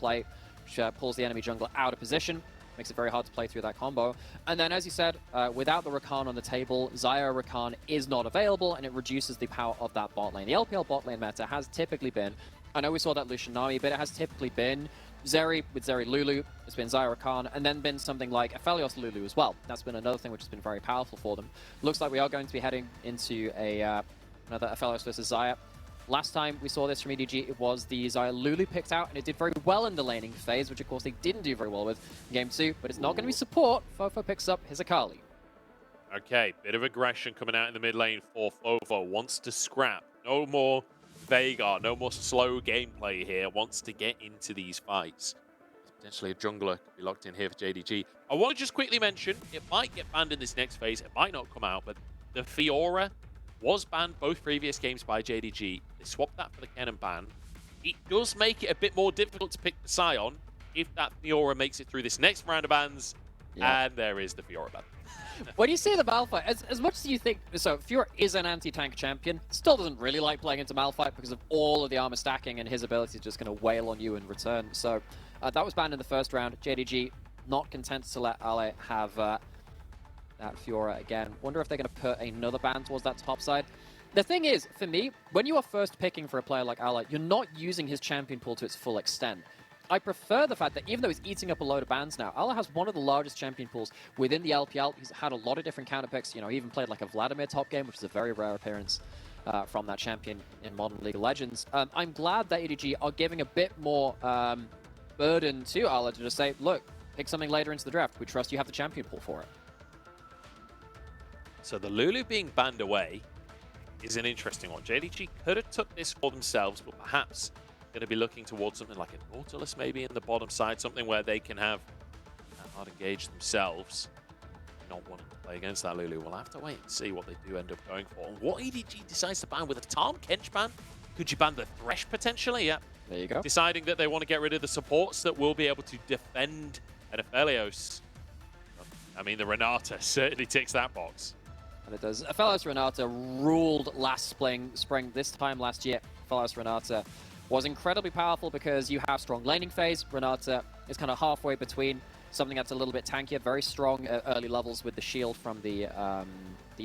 play, which pulls the enemy jungler out of position. Makes it very hard to play through that combo. And then, as you said, without the Rakan on the table, Xayah Rakan is not available, and it reduces the power of that bot lane. The LPL bot lane meta has typically been, I know we saw that Lucian Nami, but it has typically been Zeri with Zeri Lulu, it's been Xayah Rakan, and then been something like Aphelios Lulu as well. That's been another thing which has been very powerful for them. Looks like we are going to be heading into another Aphelios versus Xayah. Last time we saw this from EDG, it was the Xayah Lulu picked out, and it did very well in the laning phase, which of course they didn't do very well with in Game 2, but it's not going to be support. FoFo picks up his Akali. Okay, bit of aggression coming out in the mid lane for FoFo. Wants to scrap. No more Veigar, no more slow gameplay here. Wants to get into these fights. Potentially a jungler could be locked in here for JDG. I want to just quickly mention, it might get banned in this next phase. It might not come out, but the Fiora was banned both previous games by JDG. They swapped that for the Kennen ban. It does make it a bit more difficult to pick the Sion if that Fiora makes it through this next round of bans. Yeah. And there is the Fiora ban. When you see the Malphite, as much as you think, so Fiora is an anti-tank champion, still doesn't really like playing into Malphite because of all of the armor stacking, and his ability is just going to wail on you in return. So that was banned in the first round. JDG not content to let Ale have that Fiora again. Wonder if they're going to put another ban towards that top side. The thing is, for me, when you are first picking for a player like Ale, you're not using his champion pool to its full extent. I prefer the fact that even though he's eating up a load of bans now, Ale has one of the largest champion pools within the LPL. He's had a lot of different counter picks. You know, he even played like a Vladimir top game, which is a very rare appearance from that champion in modern League of Legends. I'm glad that EDG are giving a bit more burden to Ale to just say, look, pick something later into the draft. We trust you have the champion pool for it. So the Lulu being banned away is an interesting one. JDG could have took this for themselves, but perhaps going to be looking towards something like a Nautilus maybe in the bottom side, something where they can have hard engage themselves. Not wanting to play against that Lulu. We'll have to wait and see what they do end up going for. And what EDG decides to ban with a Tahm Kench ban? Could you ban the Thresh potentially? Yeah. There you go. Deciding that they want to get rid of the supports that will be able to defend an Aphelios. I mean, the Renata certainly ticks that box. And it does. Aphelios Renata ruled last spring. This time last year, Aphelios Renata was incredibly powerful because you have strong laning phase. Renata is kind of halfway between something that's a little bit tankier, very strong at early levels with the shield from the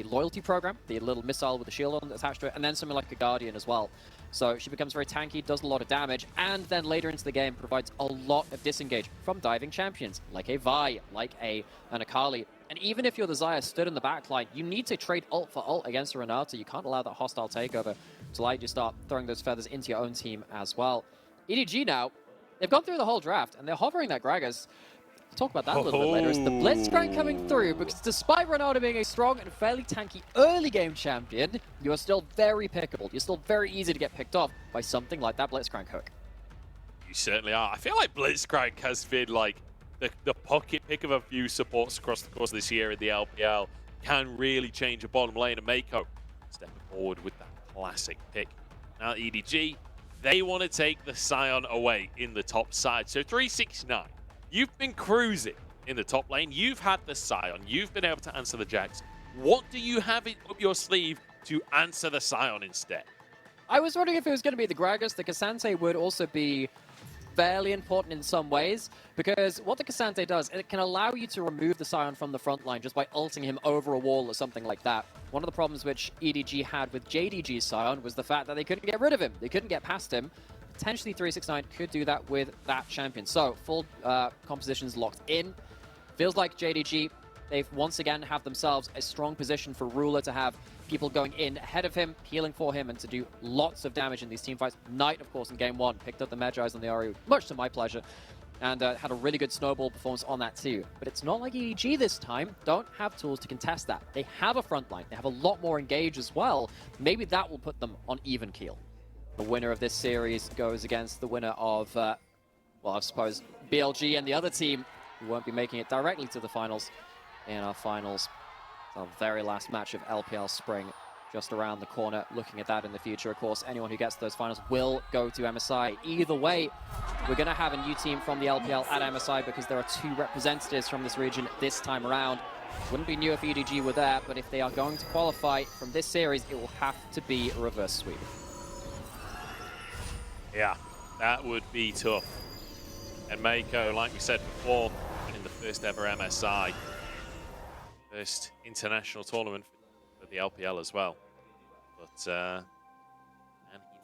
loyalty program, the little missile with the shield attached to it, and then something like a Guardian as well. So she becomes very tanky, does a lot of damage, and then later into the game provides a lot of disengage from diving champions, like a Vi, like an Akali. And even if you're the Xayah stood in the backline, you need to trade ult for ult against a Renata. You can't allow that hostile takeover to let you start throwing those feathers into your own team as well. EDG now, they've gone through the whole draft, and they're hovering that Gragas. We'll talk about that a little bit later. It's the Bltzcrank coming through, because despite Renata being a strong and fairly tanky early game champion, you are still very pickable. You're still very easy to get picked off by something like that Bltzcrank hook. You certainly are. I feel like Bltzcrank has been like the pocket pick of a few supports across the course of this year in the LPL. Can really change a bottom lane, and Meiko stepping forward with that classic pick. Now EDG, they want to take the Sion away in the top side. So 369, you've been cruising in the top lane. You've had the Sion. You've been able to answer the Jax. What do you have up your sleeve to answer the Sion instead? I was wondering if it was going to be the Gragas. The Ksante would also be fairly important in some ways, because what the Ksante does, it can allow you to remove the Sion from the front line just by ulting him over a wall or something like that. One of the problems which EDG had with JDG's Sion was the fact that they couldn't get rid of him. They couldn't get past him. Potentially 369 could do that with that champion. So full compositions locked in. Feels like JDG, they've once again have themselves a strong position for Ruler to have people going in ahead of him, healing for him, and to do lots of damage in these team fights. Knight, of course, in game 1, picked up the Magi's on the Ahri, much to my pleasure, and had a really good snowball performance on that too. But it's not like EDG this time. Don't have tools to contest that. They have a front line. They have a lot more engage as well. Maybe that will put them on even keel. The winner of this series goes against the winner of, well, I suppose, BLG and the other team who won't be making it directly to the finals in our finals. Our very last match of LPL Spring just around the corner. Looking at that in the future, of course, anyone who gets to those finals will go to MSI. Either way, we're going to have a new team from the LPL at MSI because there are 2 representatives from this region this time around. Wouldn't be new if EDG were there, but if they are going to qualify from this series, it will have to be a reverse sweep. Yeah, that would be tough. And Meiko, like we said before, winning the first ever MSI. First international tournament for the LPL as well. But can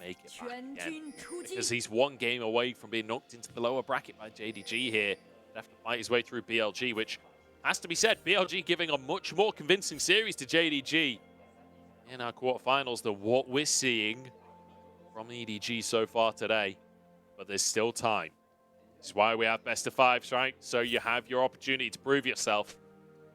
he make it back again? Because he's one game away from being knocked into the lower bracket by JDG here. He'd have to fight his way through BLG, which has to be said, BLG giving a much more convincing series to JDG in our quarterfinals than what we're seeing from EDG so far today. But there's still time. This is why we have best of fives, right? So you have your opportunity to prove yourself.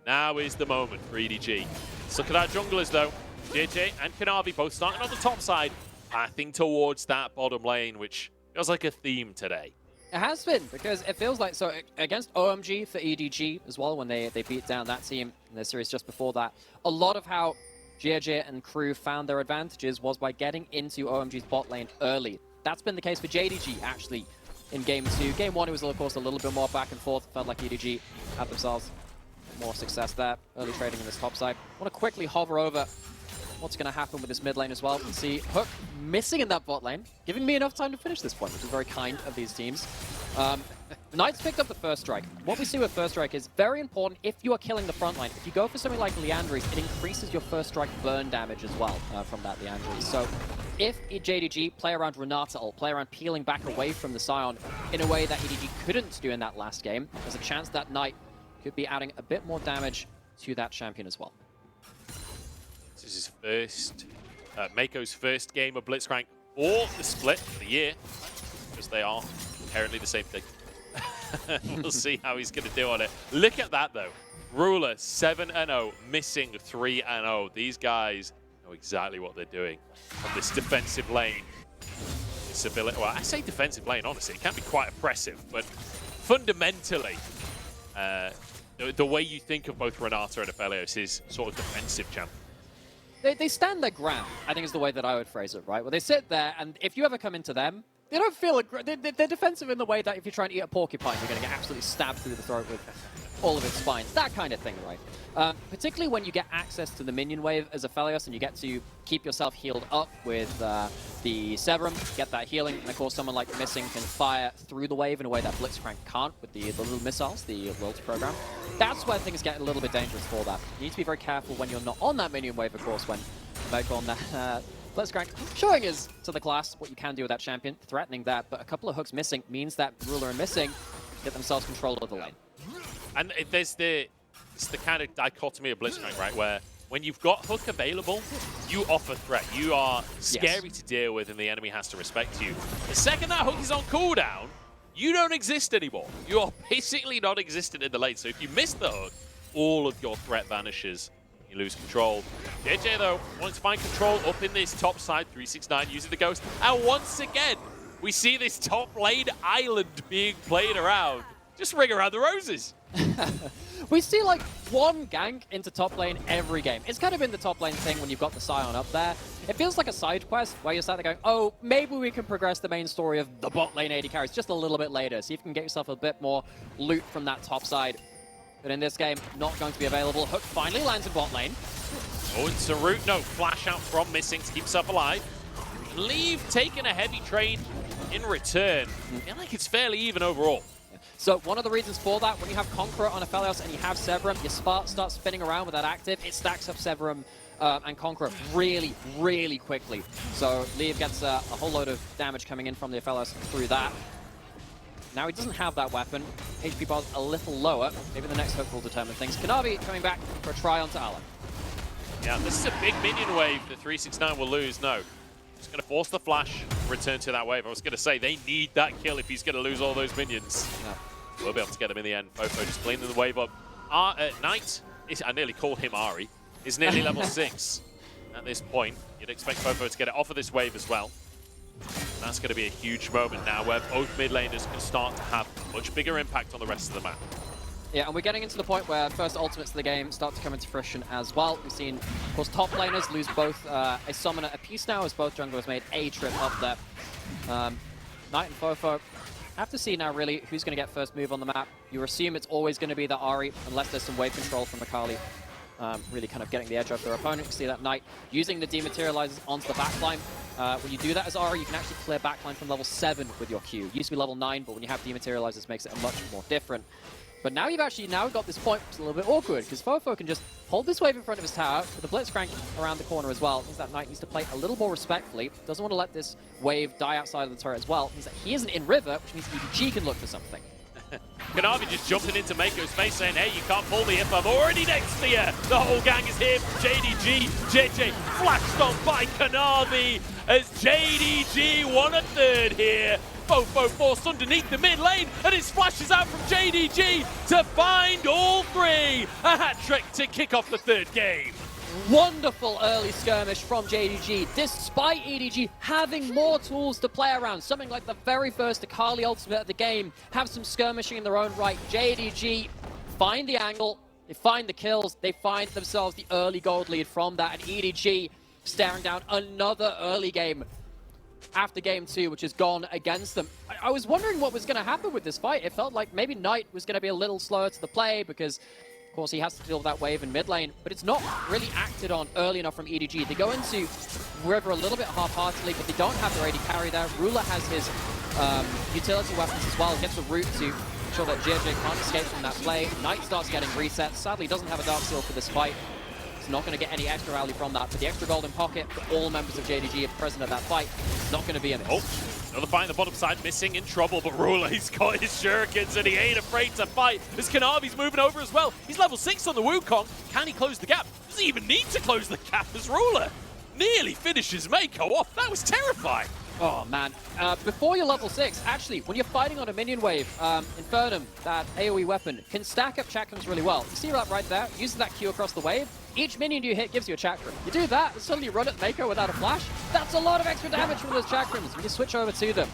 Now is the moment for EDG. Let's look at our junglers, though. Jiejie and Kanavi both starting on the top side, pathing towards that bottom lane, which feels like a theme today. It has been, because it feels like, so against OMG for EDG as well, when they beat down that team in the series just before that, a lot of how Jiejie and crew found their advantages was by getting into OMG's bot lane early. That's been the case for JDG, actually, in Game 2. Game 1, it was, of course, a little bit more back and forth. Felt like EDG had themselves more success there. Early trading in this top side. I want to quickly hover over what's going to happen with this mid lane as well. You can see Hook missing in that bot lane, giving me enough time to finish this point, which is very kind of these teams. Knights picked up the first strike. What we see with first strike is very important if you are killing the front line. If you go for something like Liandry's, it increases your first strike burn damage as well from that Liandry's. So if JDG play around Renata ult, play around peeling back away from the Sion in a way that EDG couldn't do in that last game, there's a chance that Knight could be adding a bit more damage to that champion as well. This is his first, Meiko's first game of Bltzcrank for the split of the year, because they are inherently the same thing. We'll see how he's going to do on it. Look at that, though. Ruler 7-0, missing 3-0. These guys know exactly what they're doing on this defensive lane. This ability, well, I say defensive lane, honestly. It can be quite oppressive, but fundamentally, the way you think of both Renata and Aphelios is sort of defensive champion. They stand their ground, I think is the way that I would phrase it, right? Where they sit there, and if you ever come into them, they don't feel they're defensive in the way that if you try and eat a porcupine, you're going to get absolutely stabbed through the throat with all of its spines. That kind of thing, right? Particularly when you get access to the minion wave as Aphelios and you get to keep yourself healed up with the Severum, get that healing, and of course someone like Missing can fire through the wave in a way that Bltzcrank can't with the little missiles, the Worlds program. That's where things get a little bit dangerous for that. You need to be very careful when you're not on that minion wave, of course, when Meiko on that Bltzcrank showing us to the class what you can do with that champion, threatening that, but a couple of hooks missing means that Ruler and Missing get themselves control of the lane. And it's the kind of dichotomy of Bltzcrank, right, where when you've got Hook available, you offer threat. You are scary to deal with, and the enemy has to respect you. The second that Hook is on cooldown, you don't exist anymore. You are basically non-existent in the lane. So if you miss the Hook, all of your threat vanishes. You lose control. Jiejie, though, wants to find control up in this top side. 369 using the Ghost. And once again, we see this top lane island being played around. Just ring around the roses. We see like one gank into top lane every game. It's kind of been the top lane thing when you've got the Sion up there. It feels like a side quest where you're sat there going, oh, maybe we can progress the main story of the bot lane AD carries just a little bit later. See if you can get yourself a bit more loot from that top side. But in this game, not going to be available. Hook finally lands in bot lane. Oh, it's a route. No, flash out from Missing to keep himself alive. Leave taking a heavy trade in return. I feel like it's fairly even overall. So one of the reasons for that, when you have Conqueror on Aphelios and you have Severum, your Spark starts spinning around with that active. It stacks up Severum and Conqueror really, really quickly. So Leave gets a whole load of damage coming in from the Aphelios through that. Now he doesn't have that weapon. HP bar's a little lower. Maybe the next hook will determine things. Kanavi coming back for a try onto Alan. Yeah, this is a big minion wave that 369 will lose. No. He's going to force the flash, return to that wave. I was going to say, they need that kill if he's going to lose all those minions. Yeah. We'll be able to get him in the end. FoFo just cleaning the wave up. Knight, I nearly called him Ahri, is nearly level 6 at this point. You'd expect FoFo to get it off of this wave as well. That's going to be a huge moment now where both mid laners can start to have a much bigger impact on the rest of the map. Yeah, and we're getting into the point where first ultimates of the game start to come into fruition as well. We've seen, of course, top laners lose both a summoner apiece now, as both junglers made a trip up there. Knight and FoFo have to see now, really, who's going to get first move on the map. You assume it's always going to be the Ahri, unless there's some wave control from Akali. Really kind of getting the edge of their opponent. You see that Knight using the dematerializers onto the backline. When you do that as Ahri, you can actually clear backline from level 7 with your Q. It used to be level 9, but when you have dematerializers, makes it a much more different. But now you've actually got this point, which is a little bit awkward, because FoFo can just hold this wave in front of his tower, with the Bltzcrank around the corner as well. It means that Knight needs to play a little more respectfully, doesn't want to let this wave die outside of the turret as well. It means that he isn't in river, which means EDG can look for something. Kanavi just jumping into Meiko's face saying, hey, you can't pull me if I'm already next to you. The whole gang is here from JDG. Jiejie flashed on by Kanavi as JDG won a third here. FoFo forced underneath the mid lane, and it splashes out from JDG to find all three. A hat-trick to kick off the third game. Wonderful early skirmish from JDG, despite EDG having more tools to play around. Something like the very first Akali ultimate of the game, have some skirmishing in their own right. JDG find the angle, they find the kills, they find themselves the early gold lead from that, and EDG staring down another early game after game 2, which has gone against them. I was wondering what was going to happen with this fight. It felt like maybe Knight was going to be a little slower to the play because, of course, he has to deal with that wave in mid lane, but it's not really acted on early enough from EDG. They go into River a little bit half-heartedly, but they don't have their AD carry there. Ruler has his utility weapons as well, gets a route to ensure that Jiejie can't escape from that play. Knight starts getting reset. Sadly, doesn't have a Dark Seal for this fight. He's not going to get any extra rally from that, but the extra golden pocket for all members of JDG if present at that fight is not going to be a miss. Oh, another fight on the bottom side, missing, in trouble, but Ruler, he's got his shurikens and he ain't afraid to fight as Kanavi's moving over as well. He's level 6 on the Wukong. Can he close the gap? Doesn't even need to close the gap as Ruler nearly finishes Meiko off. That was terrifying. Oh man, before you're level 6, actually, when you're fighting on a minion wave, Infernum, that AoE weapon, can stack up chakrams really well. You see that right there? Uses that Q across the wave. Each minion you hit gives you a chakram. You do that, and suddenly you run at Meiko without a flash. That's a lot of extra damage from those chakrams. You can switch over to them.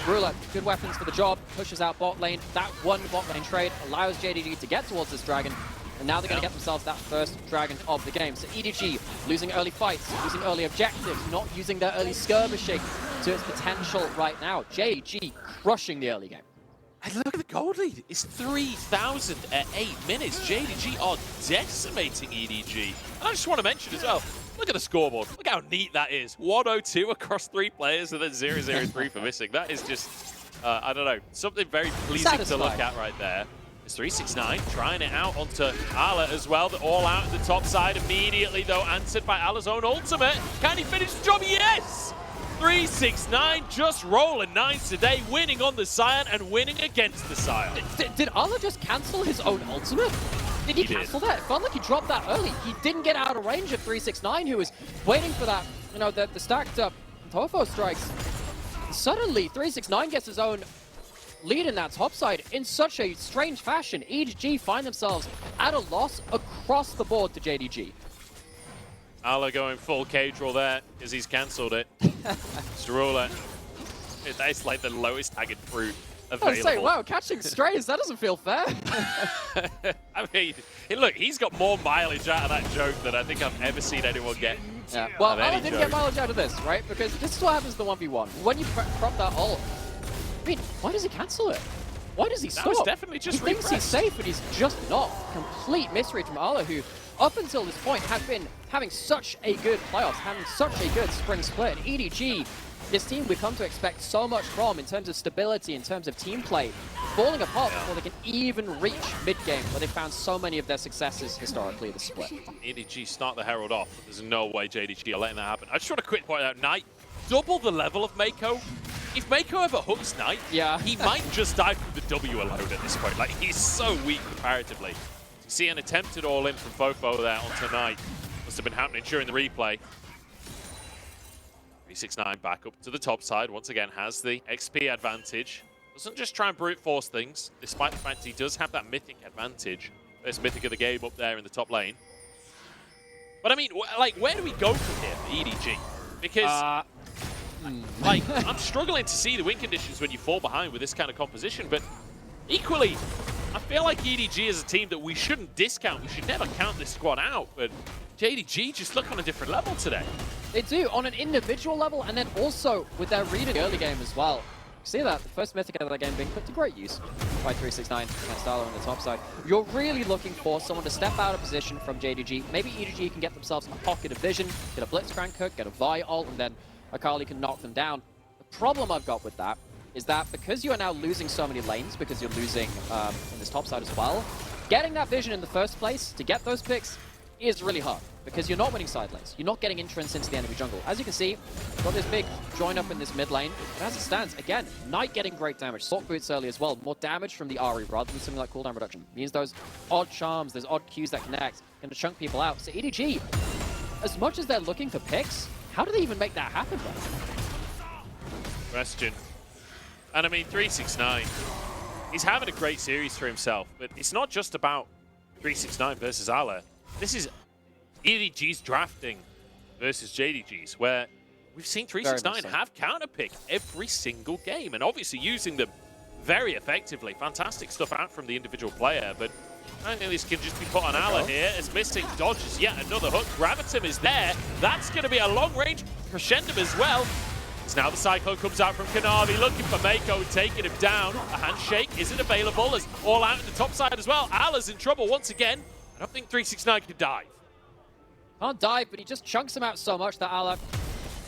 Ruler, good weapons for the job, pushes out bot lane. That one bot lane trade allows JDG to get towards this dragon. And now they're going to get themselves that first dragon of the game. So EDG losing early fights, losing early objectives, not using their early skirmishing to its potential right now. JDG crushing the early game. And look at the gold lead. It's 3,000 at 8 minutes. JDG are decimating EDG. And I just want to mention as well, look at the scoreboard. Look how neat that is. 102 across 3 players and then 003 for missing. That is just, I don't know, something very pleasing to look at right there. It's 369 trying it out onto Ala as well. They're all out at the top side immediately, though, answered by Ala's own ultimate. Can he finish the job? Yes! 369 just rolling 9s today, winning on the Sion and winning against the Sion. Did Ala just cancel his own ultimate? Did he cancel that? It felt like he dropped that early. He didn't get out of range of 369, who was waiting for that, you know, the stacked up FoFo strikes. Suddenly, 369 gets his own lead in that top side in such a strange fashion. EDG find themselves at a loss across the board to JDG. Ala going full cage roll there because he's cancelled it. Ruler. That's like the lowest tagged fruit available. I was saying, wow, catching strays, that doesn't feel fair. I mean, look, he's got more mileage out of that joke than I think I've ever seen anyone get. Yeah. Well, Ala didn't get mileage out of this, right? Because this is what happens to the 1v1. When you prop that ult, I mean, why does he cancel it? Why does he stop? That was definitely just he thinks he's safe, but he's just not. Complete misread from Ala, who up until this point had been having such a good playoffs, having such a good spring split. And EDG, this team we've come to expect so much from in terms of stability, in terms of team play, falling apart before they can even reach mid-game, where they found so many of their successes historically in the split. EDG start the Herald off, but there's no way JDG are letting that happen. I just want to quick point out, Knight, double the level of Meiko. If Meiko ever hooks Knight, he might just die from the W alone at this point. Like, he's so weak comparatively. See an attempted all-in from FoFo there onto Knight. Must have been happening during the replay. 369 back up to the top side. Once again, has the XP advantage. Doesn't just try and brute force things, despite the fact he does have that mythic advantage. First mythic of the game up there in the top lane. But I mean, like, where do we go from here for EDG? Because... like, I'm struggling to see the win conditions when you fall behind with this kind of composition, but equally, I feel like EDG is a team that we shouldn't discount. We should never count this squad out, but JDG just look on a different level today. They do, on an individual level, and then also with their read in the early game as well. You see that, the first mythic of the game being put to great use by 369 against Ala on the top side. You're really looking for someone to step out of position from JDG. Maybe EDG can get themselves a pocket of vision, get a Bltzcrank hook, get a Vi ult, and then Akali can knock them down. The problem I've got with that is that because you are now losing so many lanes, because you're losing in this top side as well, getting that vision in the first place to get those picks is really hard, because you're not winning side lanes. You're not getting entrance into the enemy jungle. As you can see, got this big join up in this mid lane. And as it stands, again, Knight getting great damage. Salt boots early as well. More damage from the Ahri rather than something like cooldown reduction. Means those odd charms, those odd Qs that connect, going to chunk people out. So EDG, as much as they're looking for picks, how do they even make that happen though? Question. And I mean, 369, he's having a great series for himself, but it's not just about 369 versus Ala. This is EDG's drafting versus JDG's, where we've seen 369 have counterpick every single game, and obviously using them very effectively. Fantastic stuff out from the individual player, but I think this can just be put on Ala here as missing dodges yet another hook. Gravitum is there. That's going to be a long-range crescendo as well. As now the Cyclone comes out from Kanavi, looking for Meiko, taking him down. A handshake isn't available, as all out in the top side as well. Ala's in trouble once again. I don't think 369 can dive. Can't dive, but he just chunks him out so much that Ala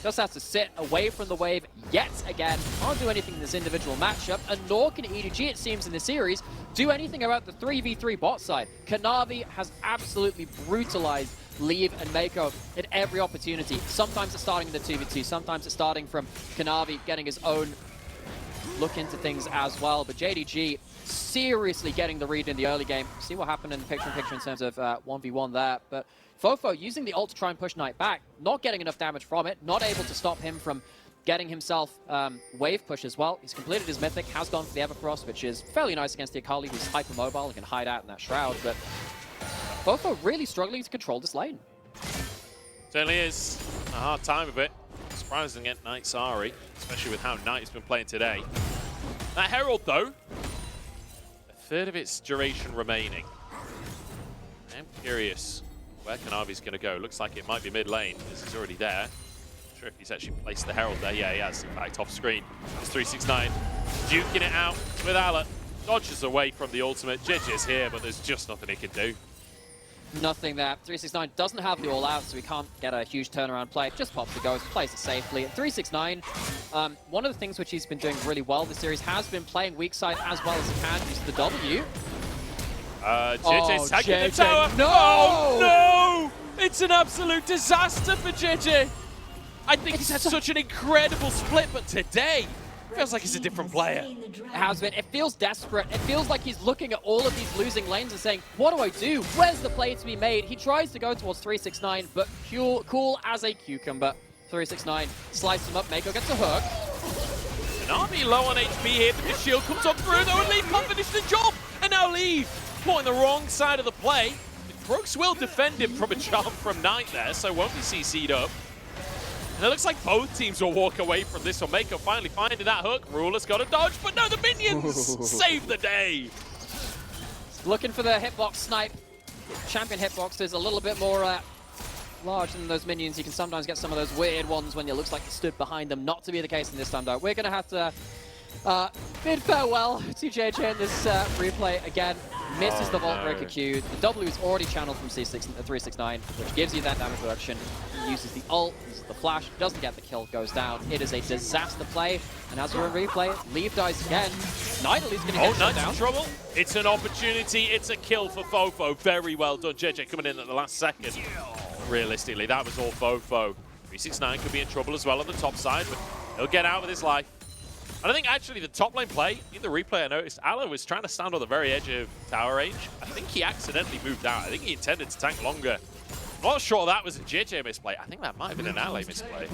just has to sit away from the wave yet again. Can't do anything in this individual matchup, and nor can EDG, it seems, in the series, do anything about the 3v3 bot side. Kanavi has absolutely brutalized Leave and Meiko at every opportunity. Sometimes it's starting in the 2v2, sometimes it's starting from Kanavi getting his own look into things as well. But JDG seriously getting the read in the early game. See what happened in the picture-in-picture in terms of 1v1 there. But FoFo using the ult to try and push Knight back, not getting enough damage from it, not able to stop him from getting himself wave push as well. He's completed his mythic, has gone for the Everfrost, which is fairly nice against the Akali, who's hyper-mobile and can hide out in that shroud. But FoFo really struggling to control this lane. Certainly is a hard time of it. Surprising against Knight's Ahri, especially with how Knight has been playing today. That Herald, though, a third of its duration remaining. I'm curious where Kanavi's going to go. Looks like it might be mid lane, as he's already there. Not sure if he's actually placed the Herald there. Yeah, he has, in fact, off screen. It's 369 duking it out with Ala. Dodges away from the ultimate. Jiejie's here, but there's just nothing he can do. Nothing there. 369 doesn't have the all-out, so he can't get a huge turnaround play. Just pops the ghost, plays it safely. At 369, one of the things which he's been doing really well this series has been playing weak side as well as he can. Use the W. Jiejie's tagging the tower. No! Oh, no! It's an absolute disaster for Jiejie. I think he's had such an incredible split, but today, feels like he's a different player. It has been. It feels desperate. It feels like he's looking at all of these losing lanes and saying, what do I do? Where's the play to be made? He tries to go towards 369, but cool as a cucumber. 369 slices him up. Meiko gets a hook. Kanavi low on HP here, but the shield comes up through, though, and Leave can't finish the job. And now Leave caught on the wrong side of the play. The Crooks will defend him from a charm from Knight there, so won't be CC'd up. And it looks like both teams will walk away from this one. Meiko finally finding that hook. Ruler's got a dodge, but no, the minions save the day. Looking for the hitbox snipe. Champion hitbox is a little bit more large than those minions. You can sometimes get some of those weird ones when it looks like you stood behind them. Not to be the case in this time, though. We're going to have to bid farewell to Jiejie in this replay again. Misses the Vault Breaker Q. The W is already channeled from 369, which gives you that damage reduction. He uses the ult, uses the flash, doesn't get the kill, goes down. It is a disaster play, and as we're in replay, Leave dies again. Knight at least going to get shut down. Knight's in trouble. It's an opportunity. It's a kill for FoFo. Very well done. Jiejie coming in at the last second. Realistically, that was all FoFo. 369 could be in trouble as well on the top side, but he'll get out with his life. And I think actually the top lane play, in the replay I noticed, Ala was trying to stand on the very edge of tower range. I think he accidentally moved out. I think he intended to tank longer. I'm not sure that was a Jiejie misplay. I think that might have been an Ala misplay.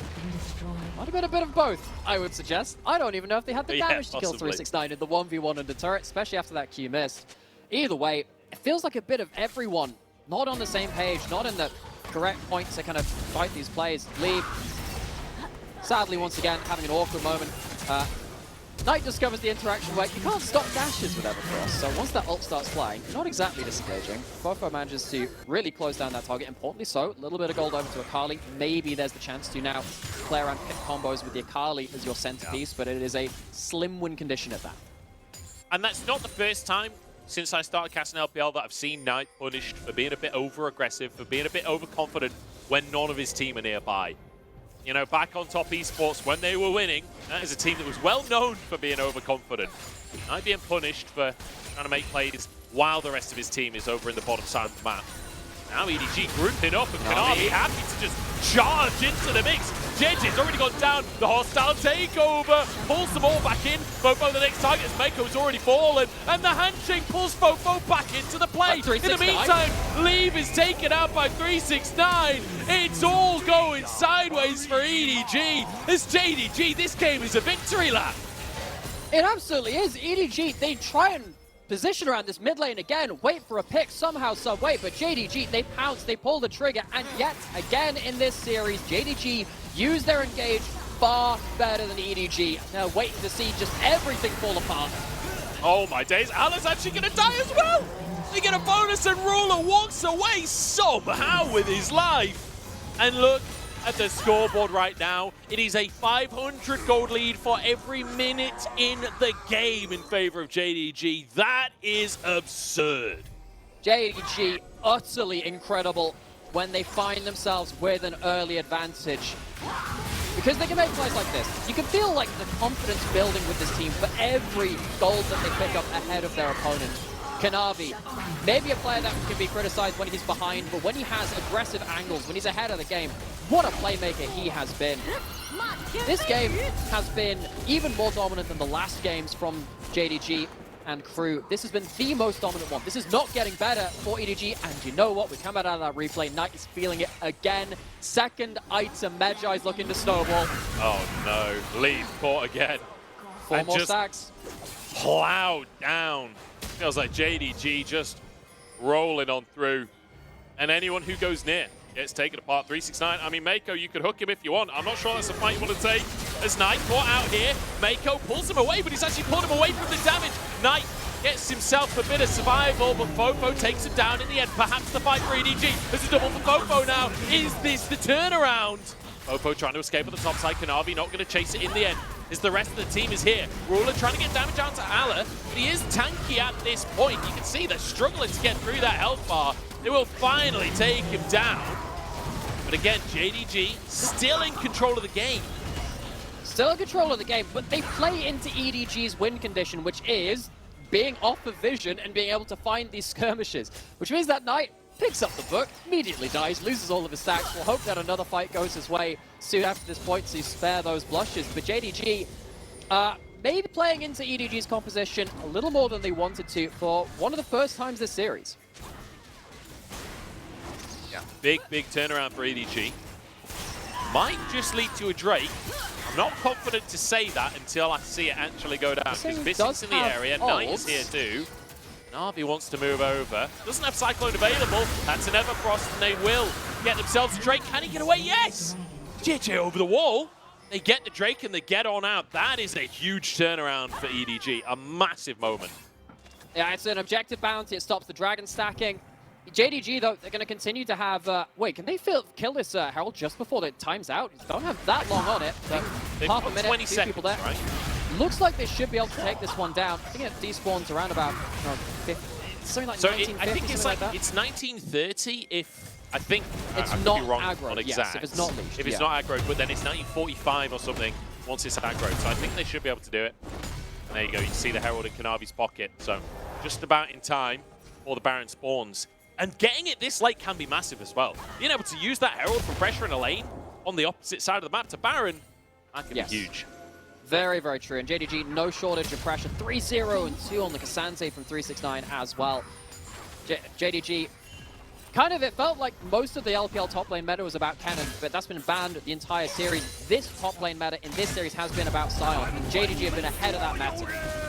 Might have been a bit of both, I would suggest. I don't even know if they had the damage to kill possibly. 369 in the 1v1 under turret, especially after that Q missed. Either way, it feels like a bit of everyone not on the same page, not in the correct point to kind of fight these plays. Leave, sadly, once again, having an awkward moment. Knight discovers the interaction where you can't stop dashes with Everfrost, so once that ult starts flying, you're not exactly disengaging. FoFo manages to really close down that target, importantly so. A little bit of gold over to Akali. Maybe there's the chance to now play around pick combos with the Akali as your centerpiece, but it is a slim win condition at that. And that's not the first time since I started casting LPL that I've seen Knight punished for being a bit over-aggressive, for being a bit overconfident when none of his team are nearby. you know, back on top esports when they were winning. That is a team that was well known for being overconfident. Now being punished for trying to make plays while the rest of his team is over in the bottom side of the map. Now EDG grouping up and Kanavi happy to just charge into the mix. Jiejie's already gone down. The hostile takeover pulls them all back in. FoFo the next target as Meiko's already fallen. And the handshake pulls FoFo back into the play. In the meantime, Leave is taken out by 369. It's all going sideways for EDG. As JDG, this game is a victory lap. It absolutely is. EDG, they try and position around this mid lane again, wait for a pick somehow, some way, but JDG, they pounce, they pull the trigger, and yet again in this series, JDG use their engage far better than EDG. Now waiting to see just everything fall apart. Oh my days, Ala's actually going to die as well! They get a bonus and Ruler walks away somehow with his life. And look at the scoreboard right now. It is a 500 gold lead for every minute in the game in favor of JDG. That is absurd. JDG utterly incredible when they find themselves with an early advantage. Because they can make plays like this. You can feel like the confidence building with this team for every gold that they pick up ahead of their opponent. Kanavi, maybe a player that can be criticized when he's behind, but when he has aggressive angles, when he's ahead of the game, what a playmaker he has been. This game has been even more dominant than the last games from JDG and crew. This has been the most dominant one. This is not getting better for EDG, and you know what? We come out of that replay. Knight is feeling it again. Second item, Medjai's looking to snowball. Oh no, Leave caught again. Four more stacks. Plowed down. Feels like JDG just rolling on through. And anyone who goes near gets taken apart. 369. I mean, Meiko, you could hook him if you want. I'm not sure that's a fight you want to take. As Knight caught out here, Meiko pulls him away, but he's actually pulled him away from the damage. Knight gets himself a bit of survival, but FoFo takes him down in the end. Perhaps the fight for EDG. There's a double for FoFo now. Is this the turnaround? FoFo trying to escape on the top side. Kanavi not going to chase it in the end. As the rest of the team is here. Ruler trying to get damage onto Ala, but he is tanky at this point. You can see they're struggling to get through that health bar. They will finally take him down. But again, JDG still in control of the game. Still in control of the game, but they play into EDG's win condition, which is being off of vision and being able to find these skirmishes. Which means that Knight picks up the book, immediately dies, loses all of his stacks. We'll hope that another fight goes his way soon after this point to spare those blushes. But JDG, maybe playing into EDG's composition a little more than they wanted to for one of the first times this series. Yeah, big turnaround for EDG. Might just lead to a Drake. I'm not confident to say that until I see it actually go down. Because Bisson's in the area, Knight is here too. Navi wants to move over. Doesn't have Cyclone available. That's an Everfrost, and they will get themselves a Drake. Can he get away? Yes! Jiejie over the wall. They get the Drake and they get on out. That is a huge turnaround for EDG. A massive moment. Yeah, it's an objective bounty. It stops the dragon stacking. JDG, though, they're going to continue to have... wait, can they kill this Herald just before the time's out? Don't have that long on it. So half a minute, 20 two seconds, people there. right? Looks like they should be able to take this one down. I think it despawns around about 50, something like 1950, I think it's like, like it's 1930 if I think it's I could not be wrong aggro. on Yes, exact. if it's not leashed. If it's not aggro, but then it's 1945 or something once it's aggro. So I think they should be able to do it. And there you go. You can see the Herald in Kanavi's pocket. So just about in time before the Baron spawns. And getting it this late can be massive as well. Being able to use that Herald for pressure in a lane on the opposite side of the map to Baron, that can be huge. Very, very true. And JDG, no shortage of pressure. 3-0 and 2 on the Ksante from 369 as well. JDG, kind of, it felt like most of the LPL top lane meta was about Cannon, but that's been banned the entire series. This top lane meta in this series has been about Sion, and JDG have been ahead of that meta.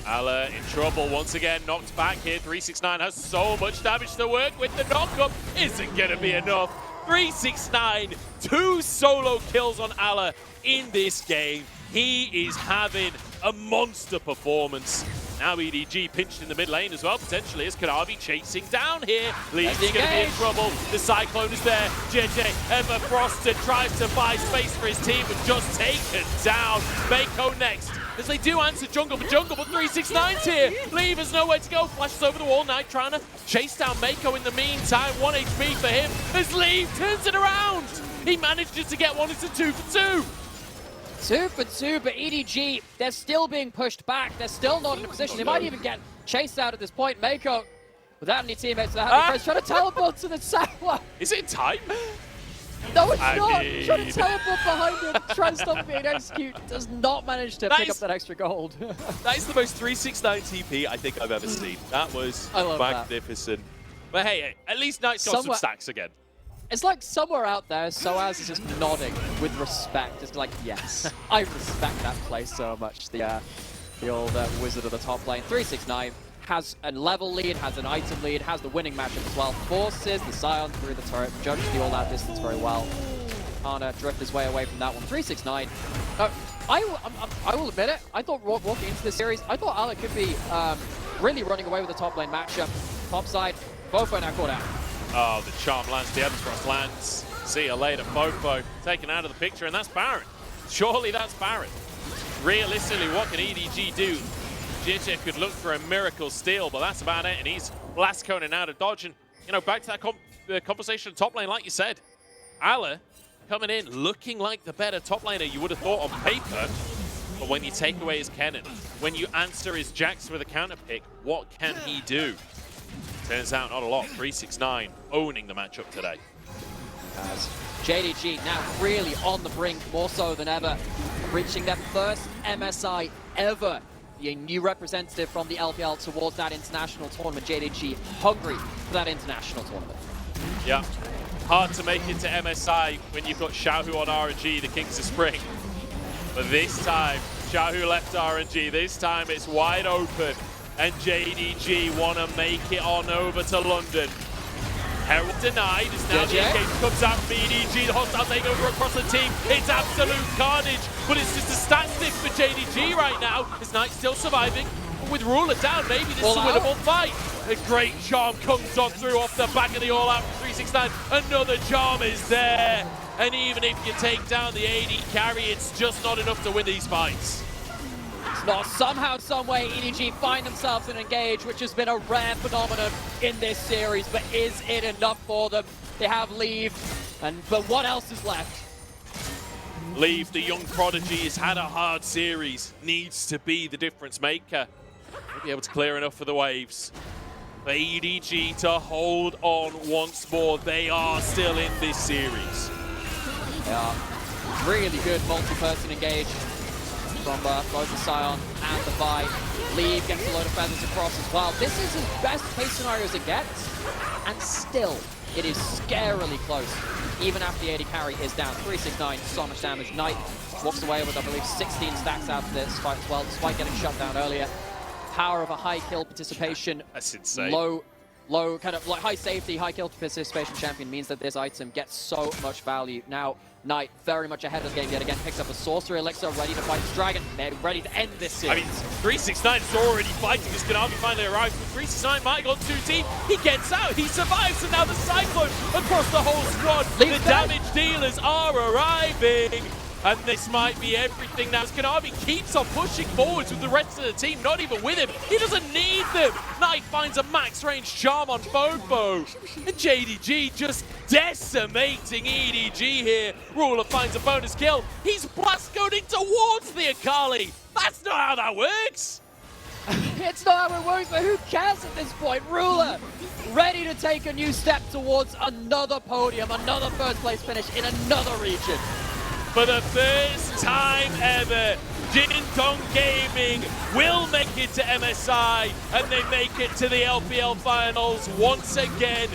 Ala in trouble once again, knocked back here. 369 has so much damage to work with. The knock-up isn't going to be enough. 369, 2 solo kills on Ala in this game. He is having a monster performance. Now EDG pinched in the mid lane as well, potentially, as Kanavi chasing down here. Lee's going to be in trouble. The Cyclone is there. Jiejie, Everfrosted, tries to buy space for his team, but just taken down. Meiko next, as they do answer jungle for jungle, but 369's here. Leave has nowhere to go. Flashes over the wall. Knight trying to chase down Meiko in the meantime. 1 HP for him as Leave turns it around. He manages to get one. It's a 2 for 2. 2 for 2, but EDG, they're still being pushed back. They're still not in a position. They might even get chased out at this point. Meiko, without any teammates, trying to teleport to the tower. Is it in time? No, it's not. Trying to teleport behind him, try and stop him being executed. Does not manage to pick up that extra gold. That is the most 369 TP I think I've ever seen. That was magnificent. But hey, at least Knight's got some stacks again. It's like somewhere out there, Soaz is just nodding with respect. It's like, yes, I respect that play so much. The old wizard of the top lane. 369 has a level lead, has an item lead, has the winning matchup as well. Forces the Sion through the turret, judges the all-out distance very well. Can't drift his way away from that one. 369. I will admit it, I thought walking into this series, I thought Alec could be really running away with the top lane matchup. Top side, FoFo now caught out. Oh, the charm lands, the Evans Cross lands. See you later, FoFo taken out of the picture, and that's Baron. Surely that's Baron. Realistically, what can EDG do? Jiejie could look for a miracle steal, but that's about it, and he's blast coning out of dodge. And, you know, back to that conversation top lane, like you said. Ala coming in, looking like the better top laner you would have thought on paper, but when you take away his cannon, when you answer his Jax with a counter pick, what can he do? Turns out not a lot. 369 owning the matchup today. As JDG now really on the brink, more so than ever, reaching their first MSI ever. A new representative from the LPL towards that international tournament. JDG hungry for that international tournament. Yeah, hard to make it to MSI when you've got Xiaohu on RNG, the Kings of Spring. But this time, Xiaohu left RNG. This time it's wide open. And JDG want to make it on over to London. Herald denied as now the engage comes out from EDG. The hostile takeover across the team. It's absolute carnage, but it's just a stat stick for JDG right now. Is Knight still surviving? But with Ruler down, maybe this is a winnable fight. A great charm comes on through off the back of the all-out from 369. Another charm is there. And even if you take down the AD carry, it's just not enough to win these fights. Not somehow, some way, EDG find themselves in engage, which has been a rare phenomenon in this series. But is it enough for them? They have Leave, but what else is left? Leave, the young prodigy, has had a hard series. Needs to be the difference maker. Won't be able to clear enough for the waves. For EDG to hold on once more. They are still in this series. Yeah, really good multi-person engage from both the Sion and the Vi. Leave gets a load of feathers across as well. This is as best case scenario as it gets, and still, it is scarily close. Even after the AD carry is down. 369, so much damage. Knight walks away with, I believe, 16 stacks out of this fight as well, despite getting shut down earlier. Power of a high kill participation. That's insane. Low, kind of like high safety, high kill participation champion means that this item gets so much value. Now, Knight very much ahead of the game yet again, picks up a sorcery elixir, ready to fight this dragon, ready to end this series. I mean, 369 is already fighting as Kanavi finally arrives, but 369 might have gone too deep. He gets out, he survives, and now the Cyclone across the whole squad. The damage dealers are arriving. And this might be everything now as Kanavi keeps on pushing forwards with the rest of the team, not even with him. He doesn't need them. Knight finds a max range charm on FoFo. And JDG just decimating EDG here. Ruler finds a bonus kill. He's blast coding towards the Akali. That's not how that works. It's not how it works, but who cares at this point? Ruler, ready to take a new step towards another podium, another first place finish in another region. For the first time ever, Jin Dong Gaming will make it to MSI, and they make it to the LPL finals once again,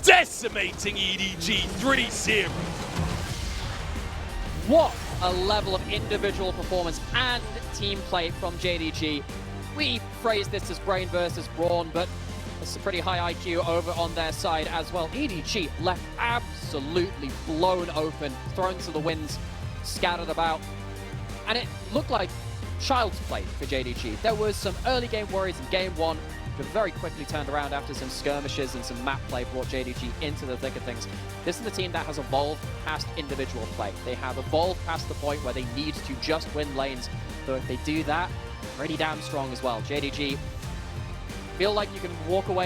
decimating EDG 3-0. What a level of individual performance and team play from JDG. We phrase this as brain versus brawn, but it's a pretty high IQ over on their side as well. EDG left absolutely blown open, thrown to the winds, scattered about, and it looked like child's play for JDG. There was some early game worries in game one, but very quickly turned around after some skirmishes and some map play brought JDG into the thick of things. This is the team that has evolved past individual play. They have evolved past the point where they need to just win lanes. So if they do that, pretty damn strong as well. JDG feel like you can walk away